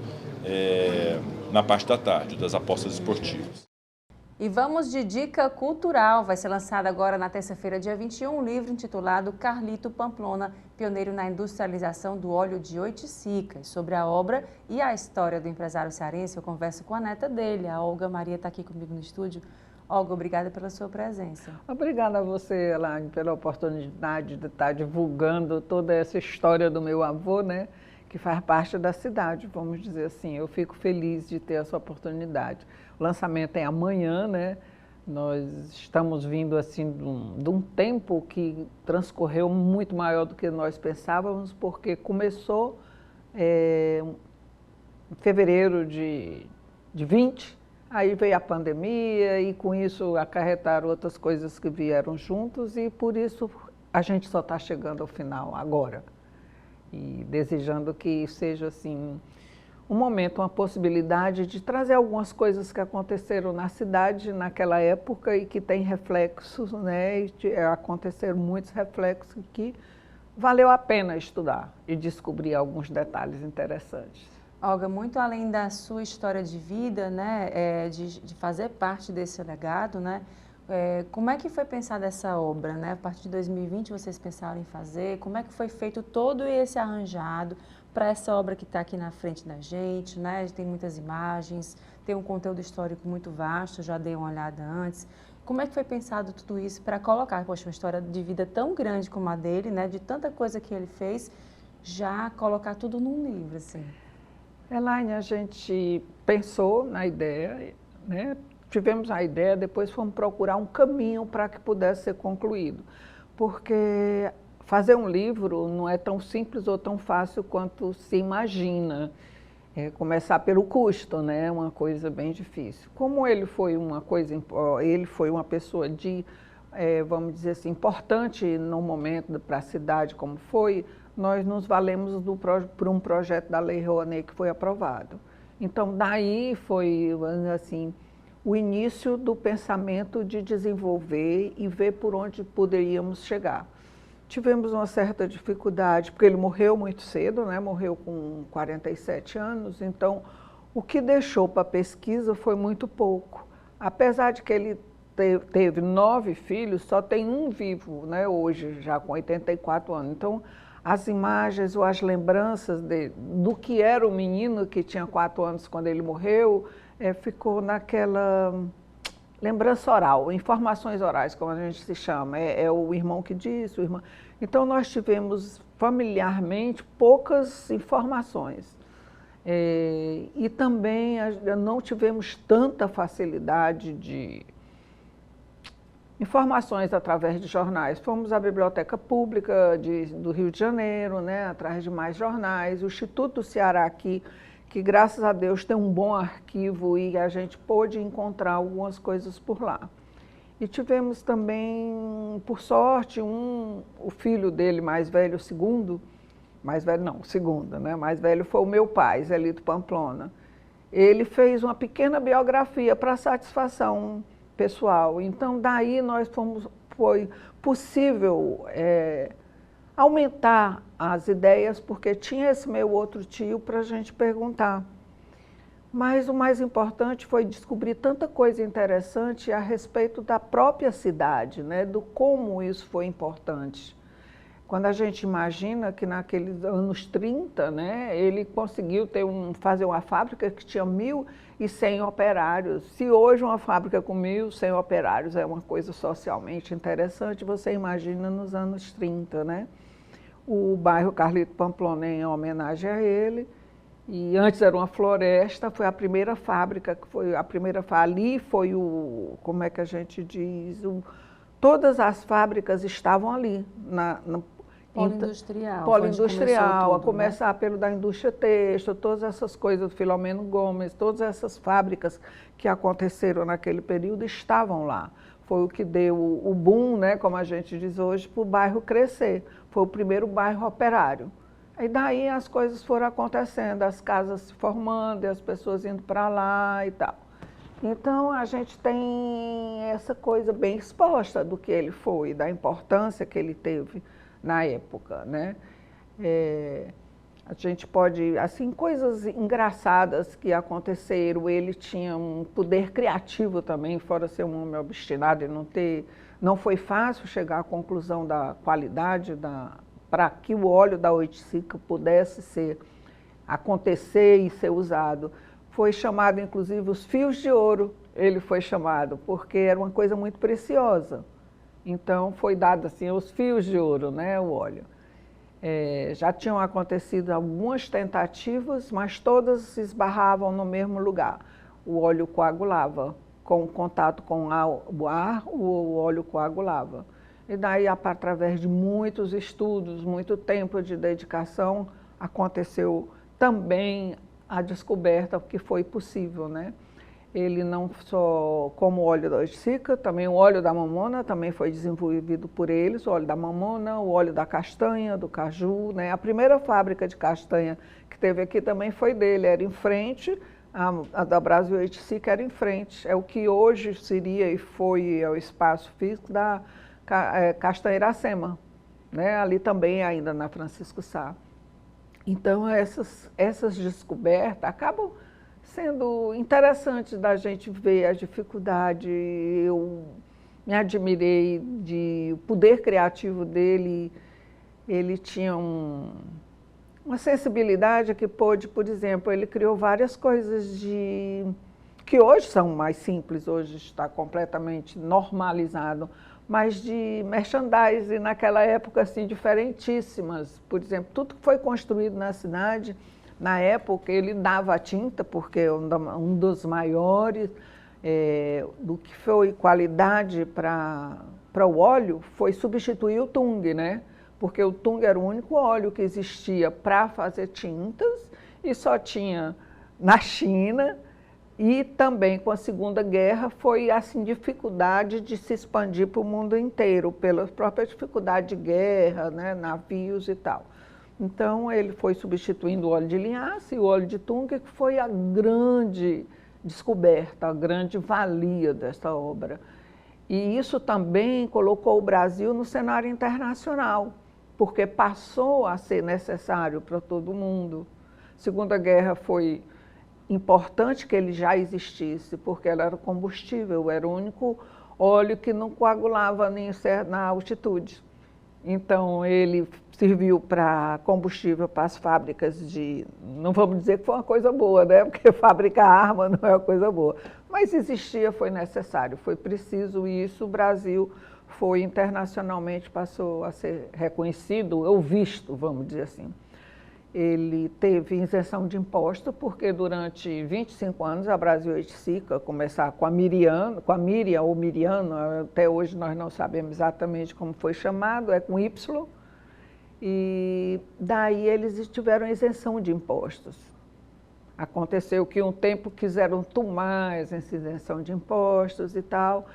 na parte da tarde, das apostas esportivas. E vamos de dica cultural. Vai ser lançado agora na terça-feira, dia 21, um livro intitulado Carlito Pamplona, pioneiro na industrialização do óleo de Oiticica. Sobre a obra e a história do empresário cearense, eu converso com a neta dele, a Olga Maria, está aqui comigo no estúdio. Olga, obrigada pela sua presença. Obrigada a você, Elaine, pela oportunidade de estar divulgando toda essa história do meu avô, né? Que faz parte da cidade, vamos dizer assim. Eu fico feliz de ter essa oportunidade. O lançamento é amanhã, né? Nós estamos vindo assim de um tempo que transcorreu muito maior do que nós pensávamos, porque começou em fevereiro de 20, aí veio a pandemia e com isso acarretaram outras coisas que vieram juntos e por isso a gente só está chegando ao final agora. E desejando que seja assim um momento, uma possibilidade de trazer algumas coisas que aconteceram na cidade naquela época e que tem reflexos, né? E aconteceram muitos reflexos que valeu a pena estudar e descobrir alguns detalhes interessantes. Olga, muito além da sua história de vida, né, de fazer parte desse legado, né? Como é que foi pensada essa obra, né? A partir de 2020 vocês pensaram em fazer, como é que foi feito todo esse arranjado para essa obra que está aqui na frente da gente, né? Tem muitas imagens, tem um conteúdo histórico muito vasto, já dei uma olhada antes. Como é que foi pensado tudo isso para colocar, poxa, uma história de vida tão grande como a dele, né? De tanta coisa que ele fez, já colocar tudo num livro, assim? Elaine, a gente pensou na ideia, né? Tivemos a ideia, depois fomos procurar um caminho para que pudesse ser concluído. Porque fazer um livro não é tão simples ou tão fácil quanto se imagina. Começar pelo custo, né? É uma coisa bem difícil. Como ele foi uma pessoa de, vamos dizer assim, importante no momento para a cidade como foi, nós nos valemos por um projeto da Lei Rouanet que foi aprovado. Então, daí foi, assim, o início do pensamento de desenvolver e ver por onde poderíamos chegar. Tivemos uma certa dificuldade, porque ele morreu muito cedo, né? Morreu com 47 anos, então o que deixou para a pesquisa foi muito pouco. Apesar de que ele teve 9 filhos, só tem um vivo, né? Hoje, já com 84 anos. Então, as imagens ou as lembranças do que era o menino que tinha 4 anos quando ele morreu, ficou naquela lembrança oral, informações orais, como a gente se chama, é o irmão que disse, o irmão. Então, nós tivemos familiarmente poucas informações. E também não tivemos tanta facilidade de informações através de jornais. Fomos à Biblioteca Pública do Rio de Janeiro, né, atrás de mais jornais, o Instituto do Ceará aqui, que graças a Deus tem um bom arquivo e a gente pôde encontrar algumas coisas por lá. E tivemos também, por sorte, o filho dele mais velho, o segundo, mais velho não, o segundo, né? Mais velho foi o meu pai, Zelito Pamplona. Ele fez uma pequena biografia para satisfação pessoal. Então, daí foi possível aumentar as ideias, porque tinha esse meu outro tio para a gente perguntar. Mas o mais importante foi descobrir tanta coisa interessante a respeito da própria cidade, né? Do como isso foi importante. Quando a gente imagina que naqueles anos 30, né, ele conseguiu fazer uma fábrica que tinha 1.100 operários. Se hoje uma fábrica com 1.100 operários é uma coisa socialmente interessante, você imagina nos anos 30, né? O bairro Carlito Pamplona em homenagem a ele. E antes era uma floresta, foi a primeira fábrica, ali foi como é que a gente diz, todas as fábricas estavam ali, Polo-industrial, a começar pelo da indústria têxtil, todas essas coisas do Filomeno Gomes, todas essas fábricas que aconteceram naquele período estavam lá. Foi o que deu o boom, né, como a gente diz hoje, para o bairro crescer. Foi o primeiro bairro operário. E daí as coisas foram acontecendo, as casas se formando, e as pessoas indo para lá e tal. Então, a gente tem essa coisa bem exposta do que ele foi, da importância que ele teve na época, né? A gente pode, assim, coisas engraçadas que aconteceram. Ele tinha um poder criativo também, fora ser um homem obstinado e não foi fácil chegar à conclusão da qualidade para que o óleo da Oiticica pudesse acontecer e ser usado. Foi chamado, inclusive, os fios de ouro, ele foi chamado, porque era uma coisa muito preciosa. Então, foi dado assim, os fios de ouro, né, o óleo. Já tinham acontecido algumas tentativas, mas todas se esbarravam no mesmo lugar. O óleo coagulava, com contato com o ar, o óleo coagulava. E daí, através de muitos estudos, muito tempo de dedicação, aconteceu também a descoberta que foi possível, né? Ele não só, como o óleo da Oiticica, também o óleo da mamona também foi desenvolvido por eles, o óleo da mamona, o óleo da castanha, do caju, né? A primeira fábrica de castanha que teve aqui também foi dele, era em frente, a da Brasil Oiticica era em frente, é o que hoje seria e foi o espaço físico da Castanha Iracema, né? Ali também ainda na Francisco Sá. Então essas descobertas acabam sendo interessantes da gente ver a dificuldade. Eu me admirei do poder criativo dele. Ele tinha uma sensibilidade que pôde, por exemplo, ele criou várias coisas que hoje são mais simples, hoje está completamente normalizado, mas de merchandising naquela época assim diferentíssimas. Por exemplo, tudo que foi construído na cidade, na época ele dava tinta, porque um dos maiores do que foi qualidade para o óleo foi substituir o tung, né? Porque o tung era o único óleo que existia para fazer tintas e só tinha na China. E também com a Segunda Guerra foi assim dificuldade de se expandir para o mundo inteiro, pela própria dificuldade de guerra, né, navios e tal. Então ele foi substituindo o óleo de linhaça e o óleo de tung, que foi a grande descoberta, a grande valia dessa obra. E isso também colocou o Brasil no cenário internacional, porque passou a ser necessário para todo mundo. A Segunda Guerra foi importante que ele já existisse, porque ele era combustível, era o único óleo que não coagulava na altitude. Então, ele serviu para combustível para as fábricas de... Não vamos dizer que foi uma coisa boa, né? Porque fabricar arma não é uma coisa boa. Mas existia, foi necessário, foi preciso, e isso o Brasil foi internacionalmente, passou a ser reconhecido, ou visto, vamos dizer assim. Ele teve isenção de imposto, porque durante 25 anos a Brasil Oiticica, começar com a Miriam ou Miriano, até hoje nós não sabemos exatamente como foi chamado, é com Y, e daí eles tiveram isenção de impostos. Aconteceu que um tempo quiseram tomar essa isenção de impostos e tal,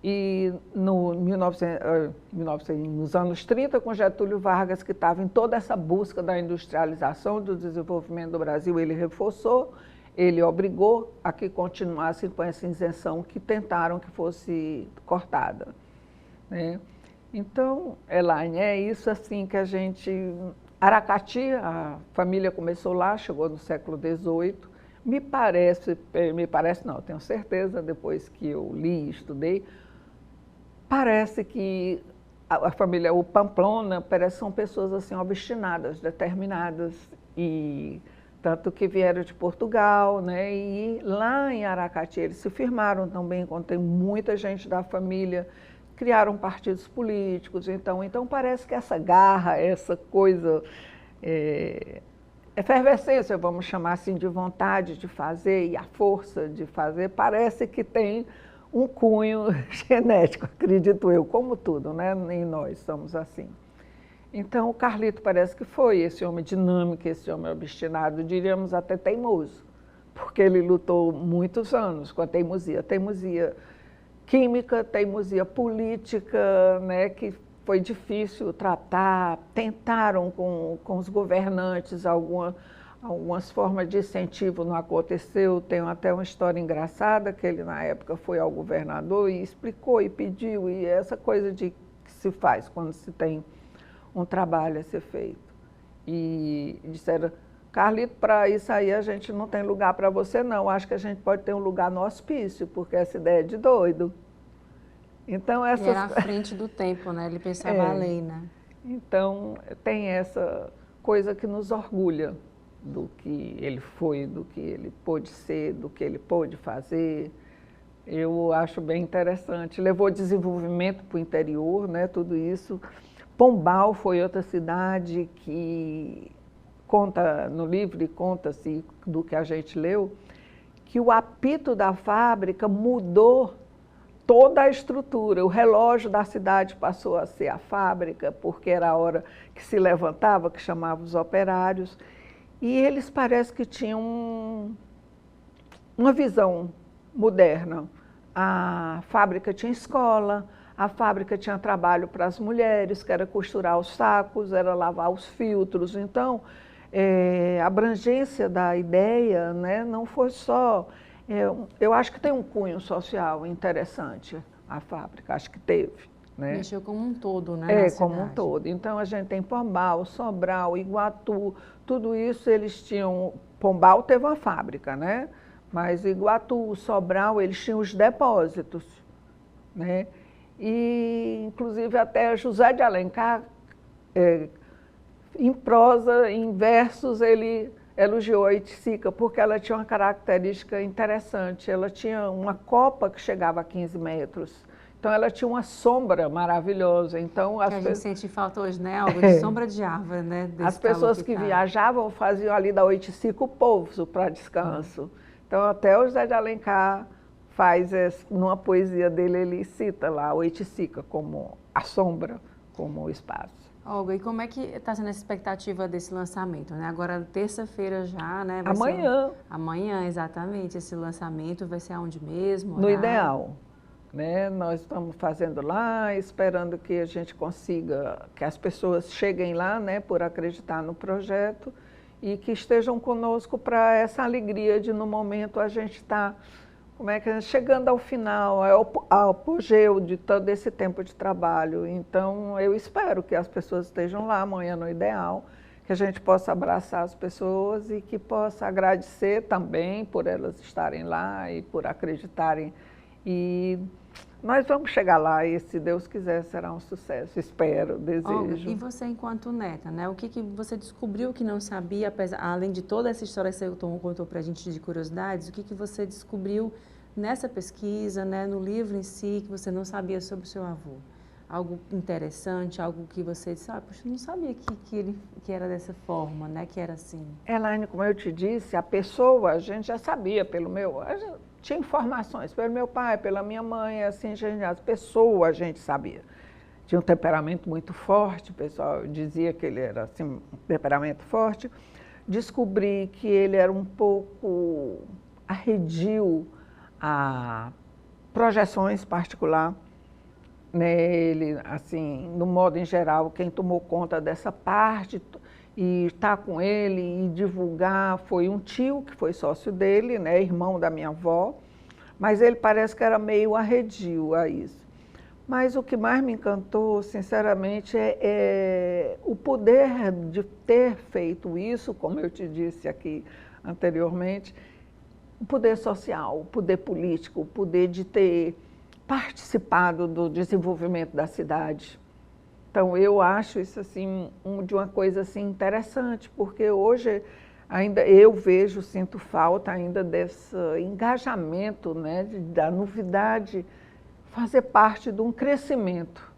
e nos anos 30, com Getúlio Vargas, que estava em toda essa busca da industrialização, do desenvolvimento do Brasil, ele reforçou, ele obrigou a que continuassem com essa isenção que tentaram que fosse cortada, né? Então, Elaine, é isso assim que a gente... Aracati, a família começou lá, chegou no século XVIII, me parece não, tenho certeza, depois que eu li e estudei, parece que a família, o Pamplona, parece que são pessoas assim obstinadas, determinadas, e tanto que vieram de Portugal, né? E lá em Aracati eles se firmaram também, encontrei muita gente da família, criaram partidos políticos, então parece que essa garra, essa coisa, efervescência, vamos chamar assim, de vontade de fazer e a força de fazer, parece que tem um cunho genético, acredito eu, como tudo, né? E nós somos assim. Então, o Carlito parece que foi esse homem dinâmico, esse homem obstinado, diríamos até teimoso, porque ele lutou muitos anos com a teimosia química, teimosia política, né? Que foi difícil tratar, tentaram com os governantes algumas formas de incentivo, não aconteceu. Tem até uma história engraçada que ele na época foi ao governador e explicou e pediu, e essa coisa de que se faz quando se tem um trabalho a ser feito. E disseram: Carlito, para isso aí a gente não tem lugar para você não, acho que a gente pode ter um lugar no hospício, porque essa ideia é de doido. Então, Ele era à frente do tempo, né? Ele pensava além, né? Então, tem essa coisa que nos orgulha do que ele foi, do que ele pôde ser, do que ele pôde fazer. Eu acho bem interessante. Levou desenvolvimento para o interior, né? Tudo isso. Pombal foi outra cidade que conta no livro, e conta-se do que a gente leu, que o apito da fábrica mudou toda a estrutura. O relógio da cidade passou a ser a fábrica, porque era a hora que se levantava, que chamava os operários. E eles parece que tinham uma visão moderna. A fábrica tinha escola, a fábrica tinha trabalho para as mulheres, que era costurar os sacos, era lavar os filtros. Então, a abrangência da ideia, né, não foi só... eu acho que tem um cunho social interessante a fábrica, acho que teve. Né? Mexeu como um todo, né? Como um todo. Então, a gente tem Pombal, Sobral, Iguatu, tudo isso eles tinham... Pombal teve uma fábrica, né? Mas Iguatu, Sobral, eles tinham os depósitos, né? E, inclusive, até José de Alencar, em prosa, em versos, ele elogiou a Oiticica, porque ela tinha uma característica interessante. Ela tinha uma copa que chegava a 15 metros. Então ela tinha uma sombra maravilhosa. Então a gente sente falta hoje, né? Algo de sombra de árvore, né? As pessoas que viajavam faziam ali da Oiticica o pouso para descanso. Então até o José de Alencar faz, numa poesia dele, ele cita lá a Oiticica como a sombra, como o espaço. Olga, e como é que está sendo essa expectativa desse lançamento, né? Agora, terça-feira já, né? Amanhã. Amanhã, exatamente. Esse lançamento vai ser aonde mesmo? No Ideal. Né? Nós estamos fazendo lá, esperando que a gente consiga, que as pessoas cheguem lá, né, por acreditar no projeto e que estejam conosco para essa alegria de, no momento, a gente estar chegando ao final, ao apogeu de todo esse tempo de trabalho. Então, eu espero que as pessoas estejam lá amanhã no Ideal, que a gente possa abraçar as pessoas e que possa agradecer também por elas estarem lá e por acreditarem. E nós vamos chegar lá e, se Deus quiser, será um sucesso. Espero, desejo. Olga, e você, enquanto neta, né? O que você descobriu que não sabia, além de toda essa história que você contou para a gente de curiosidades, o que você descobriu nessa pesquisa, né, no livro em si, que você não sabia sobre o seu avô? Algo interessante, algo que você disse, poxa, eu não sabia que era dessa forma, né, que era assim. Elaine, como eu te disse, a pessoa, a gente já sabia tinha informações pelo meu pai, pela minha mãe, assim, as pessoas a gente sabia. Tinha um temperamento muito forte, o pessoal dizia que ele era assim, um temperamento forte. Descobri que ele era um pouco arredio a projeções particular. Ele, assim, no modo em geral, quem tomou conta dessa parte e estar com ele e divulgar foi um tio que foi sócio dele, né, irmão da minha avó, mas ele parece que era meio arredio a isso. Mas o que mais me encantou, sinceramente, é o poder de ter feito isso, como eu te disse aqui anteriormente, o poder social, o poder político, o poder de ter participado do desenvolvimento da cidade. Então, eu acho isso assim, de uma coisa assim, interessante, porque hoje ainda eu sinto falta ainda desse engajamento, né, da novidade fazer parte de um crescimento.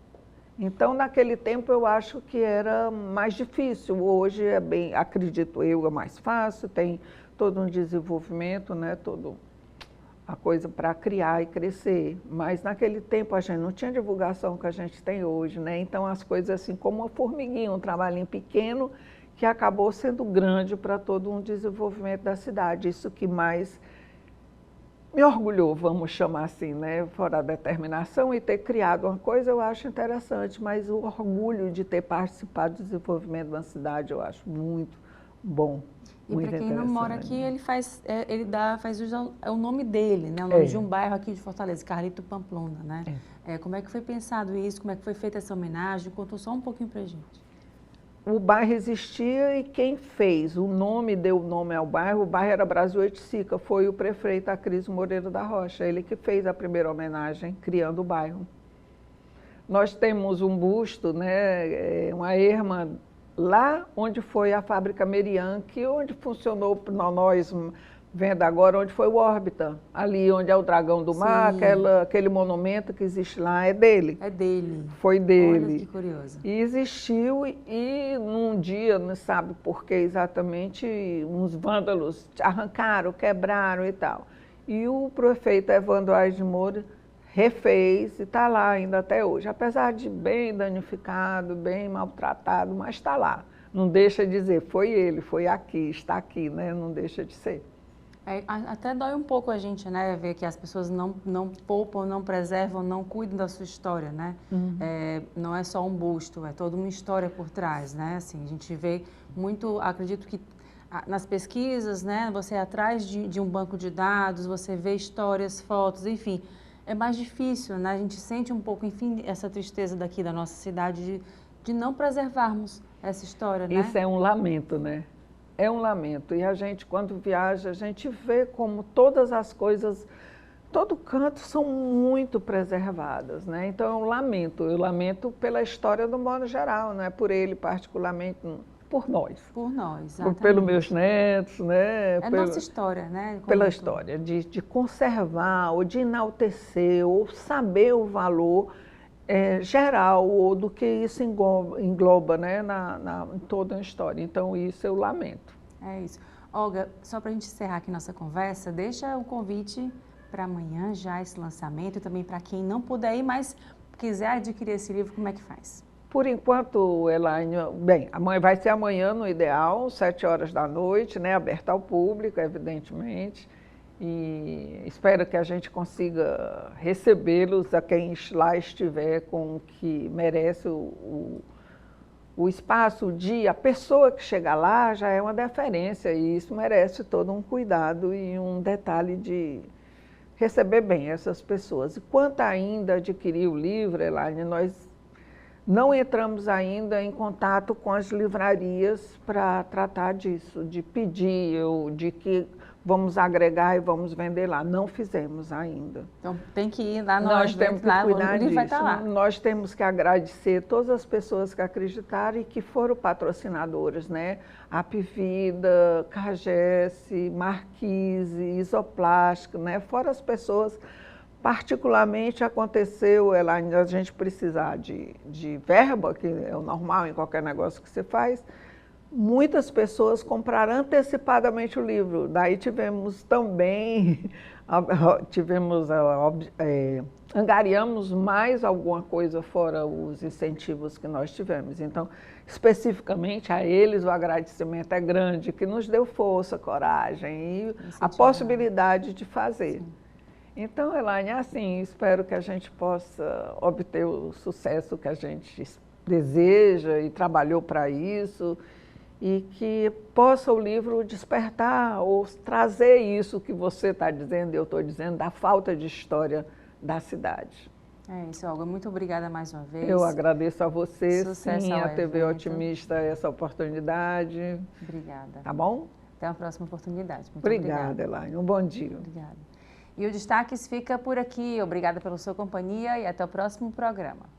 Então, naquele tempo, eu acho que era mais difícil. Hoje é bem, acredito eu, é mais fácil, tem todo um desenvolvimento, né, toda a coisa para criar e crescer. Mas naquele tempo a gente não tinha divulgação que a gente tem hoje, né? Então as coisas assim como uma formiguinha, um trabalhinho pequeno que acabou sendo grande para todo um desenvolvimento da cidade. Isso que mais me orgulhou, vamos chamar assim, né? Fora a determinação e ter criado uma coisa eu acho interessante, mas o orgulho de ter participado do desenvolvimento da cidade eu acho muito bom. E para quem não mora aqui, ele faz uso ao nome dele, né? O nome de um bairro aqui de Fortaleza, Carlito Pamplona, né? Como é que foi pensado isso? Como é que foi feita essa homenagem? Contou só um pouquinho para a gente. O bairro existia e quem fez o nome, deu o nome ao bairro, o bairro era Brasil Oiticica, foi o prefeito Acrisio Moreira da Rocha, ele que fez a primeira homenagem, criando o bairro. Nós temos um busto, né? Uma erma lá onde foi a fábrica Merian, onde funcionou, nós vendo agora, onde foi o Órbita, ali onde é o Dragão do Mar, aquele monumento que existe lá é dele. É dele. Foi dele. Olha que curioso. E existiu e num dia, não sabe por que exatamente, uns vândalos arrancaram, quebraram e tal. E o prefeito Evandro Aires de Moura refez e está lá ainda até hoje, apesar de bem danificado, bem maltratado, mas está lá. Não deixa de dizer, foi ele, foi aqui, está aqui, né? Não deixa de ser. Até dói um pouco a gente, né, ver que as pessoas não poupam, não preservam, não cuidam da sua história, né? Não é só um busto, é toda uma história por trás, né? Assim, a gente vê muito, acredito que nas pesquisas, né, você é atrás de um banco de dados, você vê histórias, fotos, enfim, é mais difícil, né? A gente sente um pouco, enfim, essa tristeza daqui da nossa cidade de não preservarmos essa história, né? Isso é um lamento, né? É um lamento. E a gente, quando viaja, a gente vê como todas as coisas, todo canto são muito preservadas, né? Então, eu lamento pela história do modo geral, não é por ele particularmente, por nós. Por nós, exatamente. Pelos meus netos, né? É nossa história, né? Pela história, de conservar, ou de enaltecer, ou saber o valor geral, ou do que isso engloba, né? Em toda a história. Então, isso eu lamento. É isso. Olga, só para a gente encerrar aqui nossa conversa, deixa o convite para amanhã já esse lançamento, e também para quem não puder ir, mas quiser adquirir esse livro, como é que faz? Por enquanto, Elaine, bem, vai ser amanhã no ideal, 7h da noite, né, aberto ao público, evidentemente, e espero que a gente consiga recebê-los, a quem lá estiver, com o que merece o espaço, o dia, a pessoa que chega lá já é uma deferência, e isso merece todo um cuidado e um detalhe de receber bem essas pessoas. E quanto ainda adquirir o livro, Elaine, nós não entramos ainda em contato com as livrarias para tratar disso, de pedir, ou de que vamos agregar e vamos vender lá. Não fizemos ainda. Então tem que ir lá no Nós temos que cuidar disso. Vai estar lá. Nós temos que agradecer todas as pessoas que acreditaram e que foram patrocinadoras, né? Apivida, Cagesse, Marquise, Isoplástico, né? Fora as pessoas. Particularmente aconteceu, Elaine, a gente precisar de verba, que é o normal em qualquer negócio que você faz, muitas pessoas compraram antecipadamente o livro. Daí tivemos também, angariamos mais alguma coisa fora os incentivos que nós tivemos. Então, especificamente a eles, o agradecimento é grande, que nos deu força, coragem e a possibilidade de fazer. Sim. Então, Elaine, assim, espero que a gente possa obter o sucesso que a gente deseja e trabalhou para isso, e que possa o livro despertar ou trazer isso que você está dizendo e eu estou dizendo, da falta de história da cidade. É isso, Olga. Muito obrigada mais uma vez. Eu agradeço a você, Sucesso sim, ao a TV evento. Otimista, essa oportunidade. Obrigada. Tá bom? Até a próxima oportunidade. Muito obrigada, Elaine. Um bom dia. Obrigada. E o Destaques fica por aqui. Obrigada pela sua companhia e até o próximo programa.